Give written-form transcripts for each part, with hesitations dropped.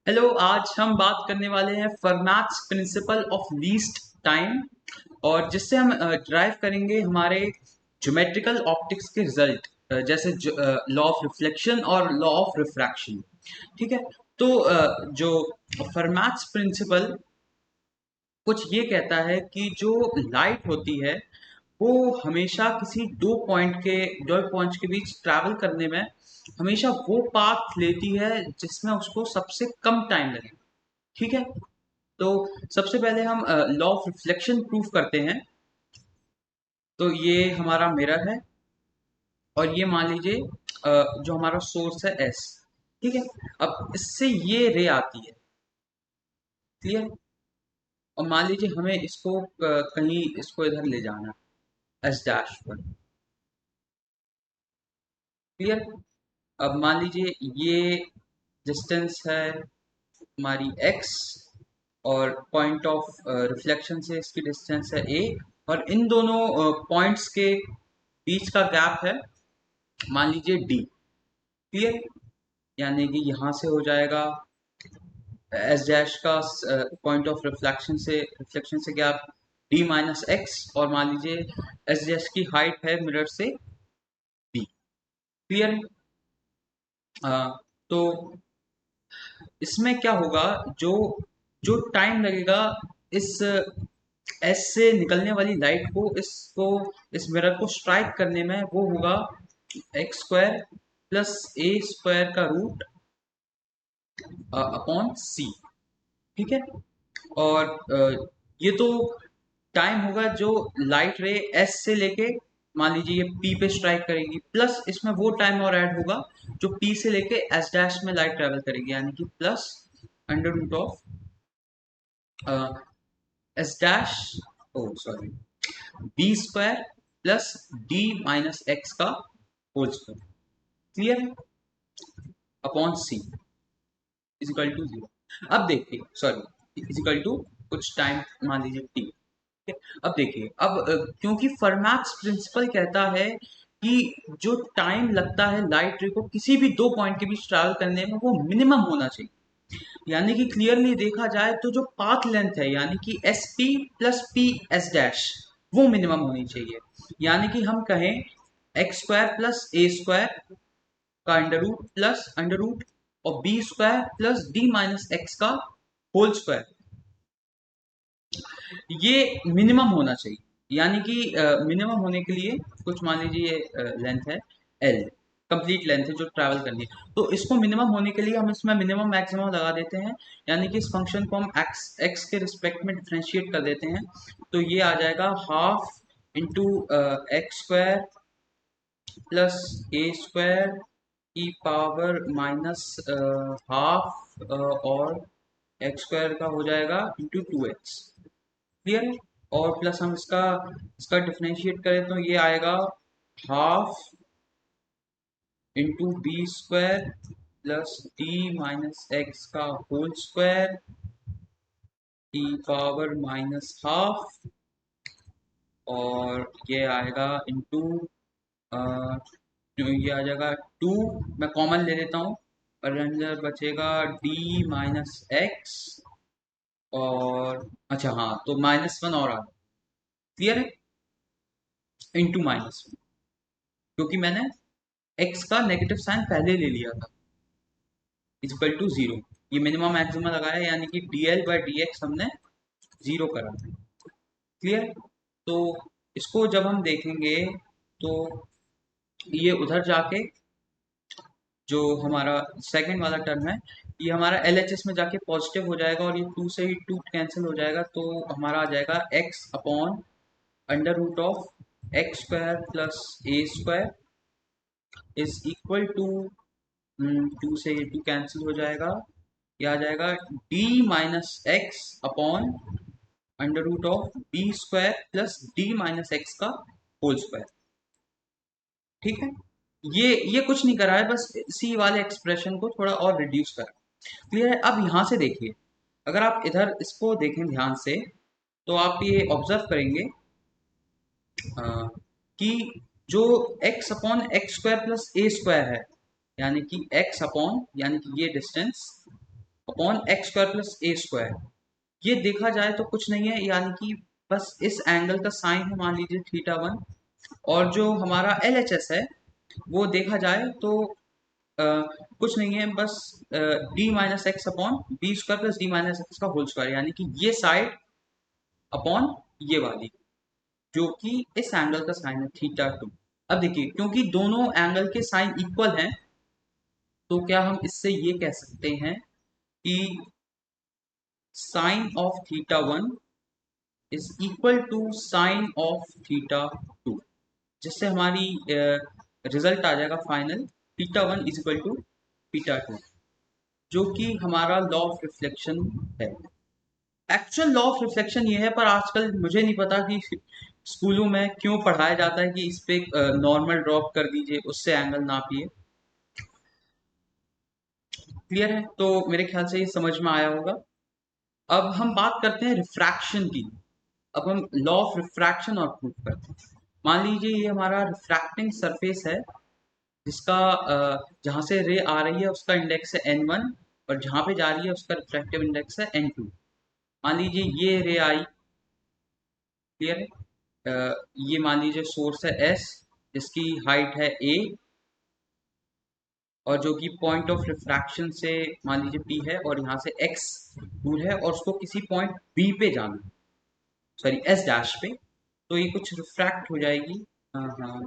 Hello. आज हम बात करने वाले हैं फर्माट्स प्रिंसिपल ऑफ लीस्ट टाइम, और जिससे हम ड्राइव करेंगे हमारे ज्योमेट्रिकल ऑप्टिक्स के रिजल्ट, जैसे लॉ ऑफ रिफ्लेक्शन और लॉ ऑफ रिफ्रैक्शन। ठीक है। तो जो फर्माट्स प्रिंसिपल कुछ ये कहता है कि जो लाइट होती है वो हमेशा किसी दो पॉइंट्स के बीच ट्रैवल करने में हमेशा वो पाथ लेती है जिसमें उसको सबसे कम टाइम लगे। ठीक है। तो सबसे पहले हम लॉ ऑफ रिफ्लेक्शन प्रूफ करते हैं। तो ये हमारा मिरर है और ये मान लीजिए जो हमारा सोर्स है एस। ठीक है। अब इससे ये रे आती है। क्लियर। और मान लीजिए हमें इसको कहीं इसको इधर ले जाना, एस डैश पर। क्लियर। अब मान लीजिए ये डिस्टेंस है हमारी x, और पॉइंट ऑफ रिफ्लेक्शन से इसकी डिस्टेंस है a, और इन दोनों पॉइंट्स के बीच का गैप है मान लीजिए d। क्लियर। यानी कि यहाँ से हो जाएगा एस डैश का पॉइंट ऑफ रिफ्लेक्शन से गैप d माइनस एक्स, और मान लीजिए एस डैश की हाइट है मिरर से b। क्लियर। तो इसमें क्या होगा, जो जो टाइम लगेगा इस एस से निकलने वाली लाइट को इसको इस मिरर को स्ट्राइक करने में, वो होगा एक्स स्क्वायर प्लस ए स्क्वायर का रूट अपॉन सी। ठीक है। और ये तो टाइम होगा जो लाइट रे एस से लेके मान लीजिए ये पी पे स्ट्राइक करेगी, प्लस इसमें वो टाइम और ऐड होगा जो पी से लेके एस डैश में लाइट ट्रेवल करेगी, यानी कि plus under root of S dash, oh sorry, B square plus D minus x का whole square. Clear. Upon C equal to zero. अब देखिए, सॉरी, इजिकल टू कुछ टाइम मान लीजिए टी। ठीक है। अब देखिए, अब क्योंकि फर्माट्स प्रिंसिपल कहता है कि जो टाइम लगता है लाइट रे को किसी भी दो पॉइंट के बीच ट्रैवल करने में वो मिनिमम होना चाहिए। यानी कि क्लियरली देखा जाए तो जो पाथ लेंथ है, यानी कि S P plus P S dash, वो मिनिमम होनी चाहिए। यानी कि हम कहें एक्स स्क्वायर प्लस ए स्क्वायर का under root plus under root और B square plus D minus x का होल स्क्वायर, ये मिनिमम होना चाहिए। यानी कि मिनिमम होने के लिए कुछ मान लीजिए लेंथ है एल, कंप्लीट लेंथ है जो ट्रैवल करनी है, तो इसको मिनिमम होने के लिए हम इसमें मिनिमम मैक्सिमम लगा देते हैं। यानी कि इस फंक्शन को हम एक्स एक्स के रिस्पेक्ट में डिफ्रेंशिएट कर देते हैं। तो ये आ जाएगा half into X square plus ए स्क्वायर की पावर माइनस हाफ, और एक्स स्क्वायर का हो जाएगा इंटू टू एक्स। क्लियर। और प्लस हम इसका इसका डिफरेंशिएट करें तो ये आएगा half into B square plus D minus x का होल स्क्वायर की पावर माइनस हाफ, और ये आएगा इंटू जो ये आ जाएगा टू, मैं कॉमन ले लेता हूँ, और अंदर बचेगा डी माइनस एक्स, और अच्छा हाँ, तो माइनस वन और आ गया। क्लियर है। इंटू माइनस वन, क्योंकि मैंने एक्स का नेगेटिव साइन पहले ले लिया था, इक्वल टू जीरो। ये मिनिमम मैक्सिमम लगाया, यानी कि D L by D x हमने जीरो करा। क्लियर। तो इसको जब हम देखेंगे तो ये उधर जाके जो हमारा सेकंड वाला टर्म है, ये हमारा एल एच एस में जाके पॉजिटिव हो जाएगा, और ये टू से ही टू कैंसिल हो जाएगा, तो हमारा आ जाएगा x upon under root of x square plus A square is equal to, two से ये टू कैंसिल हो जाएगा, ये आ जाएगा d minus x upon under root of b square plus D minus x का होल स्क्वायर। ठीक है। ये कुछ नहीं करा है, बस सी वाले एक्सप्रेशन को थोड़ा और रिड्यूस करा। क्लियर है। अब यहाँ से देखिए, अगर आप इधर इसको देखें ध्यान से, तो आप ये ऑब्जर्व करेंगे कि जो x upon X square plus ए स्क्वायर है, यानी कि x अपॉन, यानी कि ये distance upon X square plus ए स्क्वायर। ये देखा जाए तो कुछ नहीं है, यानी कि बस इस एंगल का साइन है, मान लीजिए थीटा वन। और जो हमारा एल एच एस है वो देखा जाए तो कुछ नहीं है, बस d minus x upon b square plus D minus x का होल स्क्वायर, यानी कि ये साइड अपॉन ये वाली, जो कि इस एंगल का साइन है थीटा टू। अब देखिए, क्योंकि दोनों एंगल के साइन इक्वल हैं, तो क्या हम इससे ये कह सकते हैं कि sine of theta one is equal to sine of theta two, जिससे हमारी रिजल्ट आ जाएगा final theta one is equal to theta two, जो कि हमारा लॉ ऑफ रिफ्लेक्शन है। एक्चुअल लॉ ऑफ रिफ्लेक्शन ये है, पर आजकल मुझे नहीं पता कि स्कूलों में क्यों पढ़ाया जाता है कि इस पे नॉर्मल ड्रॉप कर दीजिए, उससे एंगल नापिए। क्लियर है? तो मेरे ख्याल से ये समझ में आया होगा। अब हम बात करते हैं रिफ्रैक्शन की। अब हम लॉ ऑफ रिफ्रैक्शन और प्रूफ करते हैं। मान लीजिए ये हमारा रिफ्रैक्टिंग सरफेस है, जिसका जहाँ से रे आ रही है उसका इंडेक्स है n1, और जहाँ पे जा रही है उसका रिफ्रैक्टिव इंडेक्स है n2। मान लीजिए ये रे आई। क्लियर है? ये मान लीजिए सोर्स है S, जिसकी हाइट है a, और जो कि पॉइंट ऑफ रिफ्रैक्शन से मान लीजिए P है, और यहाँ से x दूर है, और उसको किसी पॉइंट B पे जाना है, सॉरी S डैश पे। तो ये कुछ रिफ्रैक्ट हो जाएगी। हाँ हाँ,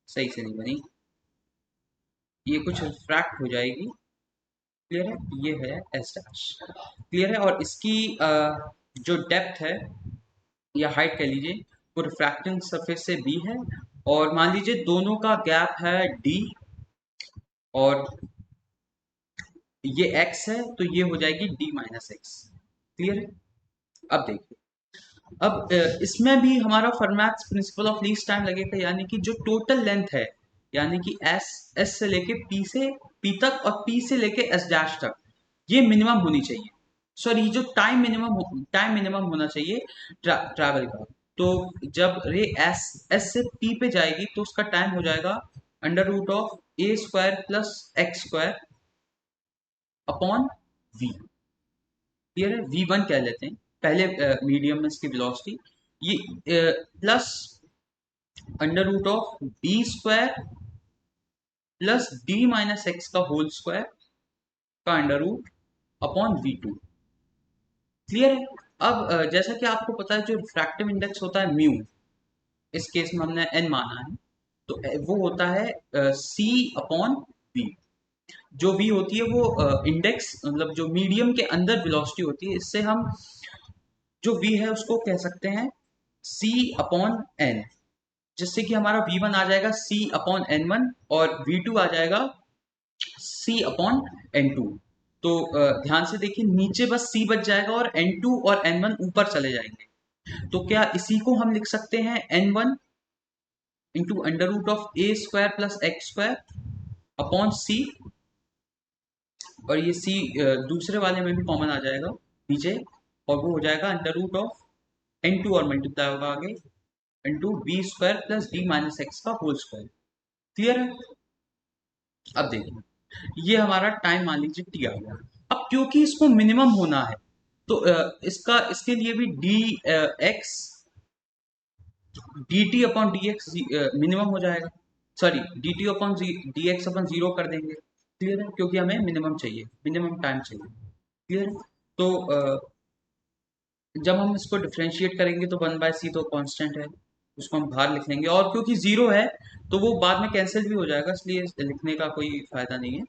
सही से नहीं बनी। ये कुछ रिफ्रैक्ट हो जाएगी। क्लियर है? ये है S डैश। क्लियर है? और इसकी जो डेप्थ है या हाइट कह लीजिए, वो रिफ्रैक्टिंग सरफेस से B है, और मान लीजिए दोनों का गैप है D, और ये x है, तो ये हो जाएगी d माइनस एक्स। क्लियर है? अब देखिए, अब इसमें भी हमारा फर्मैक्स प्रिंसिपल ऑफ लीस्ट टाइम लगेगा, यानी कि जो टोटल लेंथ है, यानी कि s से लेके p तक, और p से लेके s डैश तक, ये मिनिमम होनी चाहिए। सॉरी, जो टाइम मिनिमम होना चाहिए ट्रैवल का। तो जब रे s से p पे जाएगी तो उसका टाइम हो जाएगा under root of a square plus x square upon v। Clear है? v1 कह लेते हैं पहले, मीडियम में इसकी वेलोसिटी, ये plus under root of b square plus D minus x का होल स्क्वायर का under root upon v2। Clear है? अब जैसा कि आपको पता है, जो रिफ्रैक्टिव इंडेक्स होता है म्यू, इस केस में हमने n माना है, तो वो होता है c अपॉन v। जो v होती है वो इंडेक्स, मतलब जो मीडियम के अंदर वेलोसिटी होती है, इससे हम जो v है उसको कह सकते हैं c अपॉन n, जिससे कि हमारा v1 आ जाएगा c अपॉन n1, और v2 आ जाएगा c अपॉन n2। तो ध्यान से देखिए, नीचे बस c बच जाएगा, और n2 और n1 ऊपर चले जाएंगे। तो क्या इसी को हम लिख सकते हैं n1 into under root of a square plus x square upon c, और ये c दूसरे वाले में भी कॉमन आ जाएगा नीचे, और वो हो जाएगा अंडर रूट ऑफ n2, और मल्टीप्लाई होगा आगे into B square plus D minus x का होल स्क्वायर। क्लियर है? अब देखिए, ये हमारा टाइम मान लीजिए टी आ गया। अब क्योंकि इसको मिनिमम होना है, तो इसके लिए भी D x D T upon D x minimum हो जाएगा। Sorry, D T upon D x upon zero कर देंगे। क्लियर है? क्योंकि हमें मिनिमम चाहिए, मिनिमम टाइम चाहिए। क्लियर है? तो जब हम इसको डिफ्रेंशिएट करेंगे तो वन बाय सी तो कांस्टेंट है, उसको हम बाहर लिख लेंगे, और क्योंकि जीरो है तो वो बाद में कैंसिल भी हो जाएगा, इसलिए लिखने का कोई फायदा नहीं है।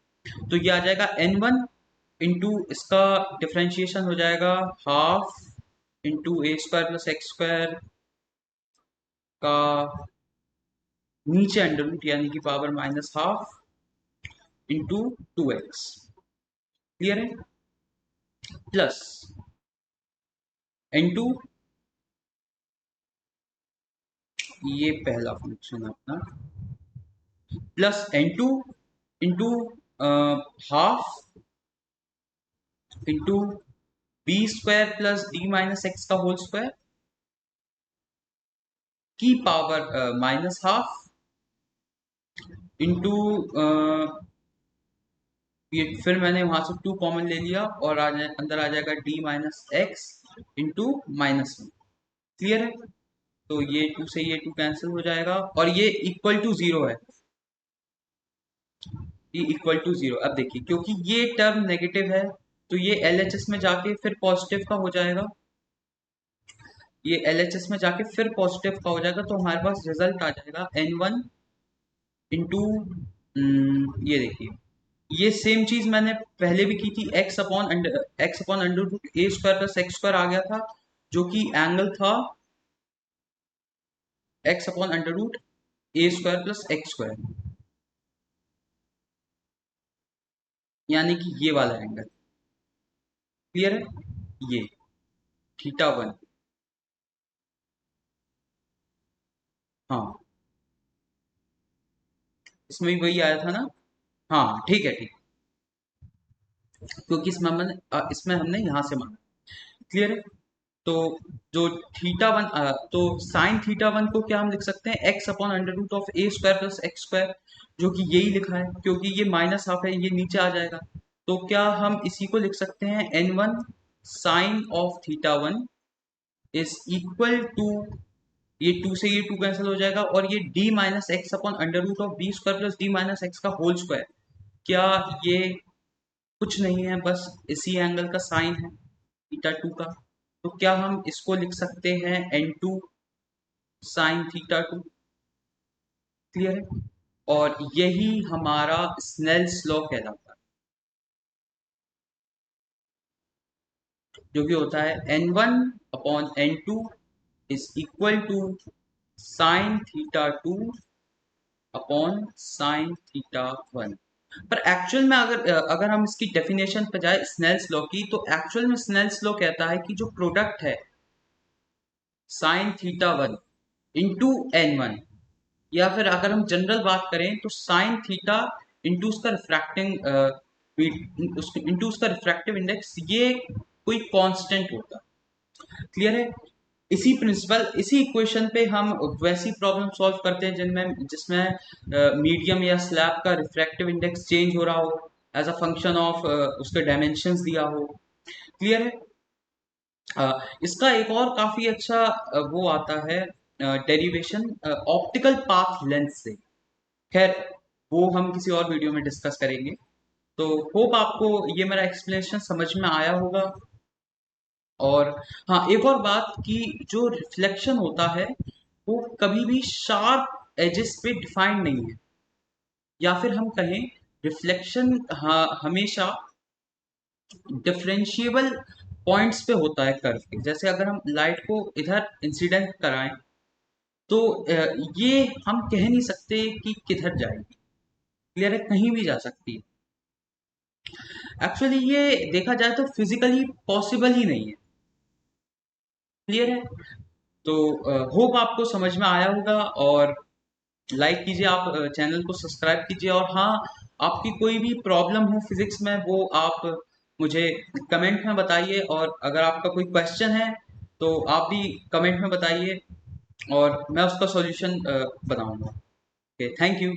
तो ये आ जाएगा n1 इंटू इसका डिफ्रेंशिएशन हो जाएगा half into a square plus x square का नीचे अंडर रूट, यानी कि power minus half into 2x। Clear है? प्लस n2, ये पहला फंक्शन है अपना, plus n2 into half into B square plus D minus x का होल स्क्वायर की पावर माइनस हाफ इंटू ये फिर मैंने वहां से 2 कॉमन ले लिया और अंदर आ जाएगा d minus x into -1। Clear है? तो ये 2 से ये 2 कैंसिल हो जाएगा और ये इक्वल टू 0 है। ये इक्वल टू 0, अब देखिए क्योंकि ये टर्म नेगेटिव है तो ये LHS में जाके फिर पॉजिटिव का हो जाएगा। ये LHS में जाके फिर पॉजिटिव का हो जाएगा तो हमारे पास रिजल्ट आ जाएगा n1 इंटू, ये देखिए ये सेम चीज मैंने पहले भी की थी, x अपॉन अंडर रूट ए स्क्वायर प्लस एक्स स्क्वायर आ गया था जो कि एंगल था x अपॉन अंडर रूट ए स्क्वायर प्लस एक्स स्क्वायर, यानी कि ये वाला एंगल। क्लियर है? ये थीटा 1। हाँ, इसमें भी वही आया था ना। हाँ ठीक है, ठीक, क्योंकि इसमें हमने यहाँ से माना। क्लियर है? तो जो थीटा 1, तो साइन थीटा 1 को क्या हम लिख सकते हैं, x upon under root of a square plus x square, जो कि यही लिखा है क्योंकि ये माइनस हाफ है, ये नीचे आ जाएगा। तो क्या हम इसी को लिख सकते हैं, n1 sine of theta 1 is equal to, ये 2 से ये 2 कैंसिल हो जाएगा और ये d minus x upon under root of b square plus D minus x का होल स्क्वायर। क्या ये कुछ नहीं है, बस इसी एंगल का साइन है थीटा 2 का। तो क्या हम इसको लिख सकते हैं n2 साइन थीटा 2। क्लियर है? और यही हमारा स्नेल्स लॉ कहलाता है, जो कि होता है n1 upon n2 is equal to sine theta 2 upon sine theta 1। पर एक्चुअल में अगर हम इसकी डेफिनेशन पे जाए स्नेल्स लॉ की, तो एक्चुअल में स्नेल्स लॉ कहता है कि जो प्रोडक्ट है साइन थीटा 1 इंटू n1, या फिर अगर हम जनरल बात करें तो साइन थीटा इंटू उसका रिफ्रैक्टिव इंडेक्स, ये कोई कांस्टेंट होता है। क्लियर है? इसी इक्वेशन पे हम वैसी प्रॉब्लम सॉल्व करते हैं जिसमें मीडियम या स्लैब का रिफ्रैक्टिव इंडेक्स चेंज हो रहा हो एज अ फंक्शन ऑफ उसके डायमेंशंस दिया हो। क्लियर है? इसका एक और काफी अच्छा वो आता है डेरिवेशन ऑप्टिकल पाथ लेंथ से। खैर, वो हम किसी और वीडियो में डिस्कस करेंगे। तो होप आपको ये मेरा एक्सप्लेनेशन समझ में आया होगा। और हाँ, एक और बात कि जो रिफ्लेक्शन होता है वो कभी भी शार्प एजेस पे डिफाइंड नहीं है, या फिर हम कहें रिफ्लेक्शन हाँ हमेशा डिफरेंशिएबल पॉइंट्स पे होता है कर्व के। जैसे अगर हम लाइट को इधर इंसिडेंट कराएं तो ये हम कह नहीं सकते कि किधर जाएगी। क्लियर है? कहीं भी जा सकती है। एक्चुअली ये देखा जाए तो फिजिकली पॉसिबल ही नहीं है। क्लियर है? तो होप आपको समझ में आया होगा। और लाइक कीजिए, आप चैनल को सब्सक्राइब कीजिए। और हाँ, आपकी कोई भी प्रॉब्लम हो फिजिक्स में वो आप मुझे कमेंट में बताइए, और अगर आपका कोई क्वेश्चन है तो आप भी कमेंट में बताइए और मैं उसका सॉल्यूशन बताऊंगा। Okay, thank you.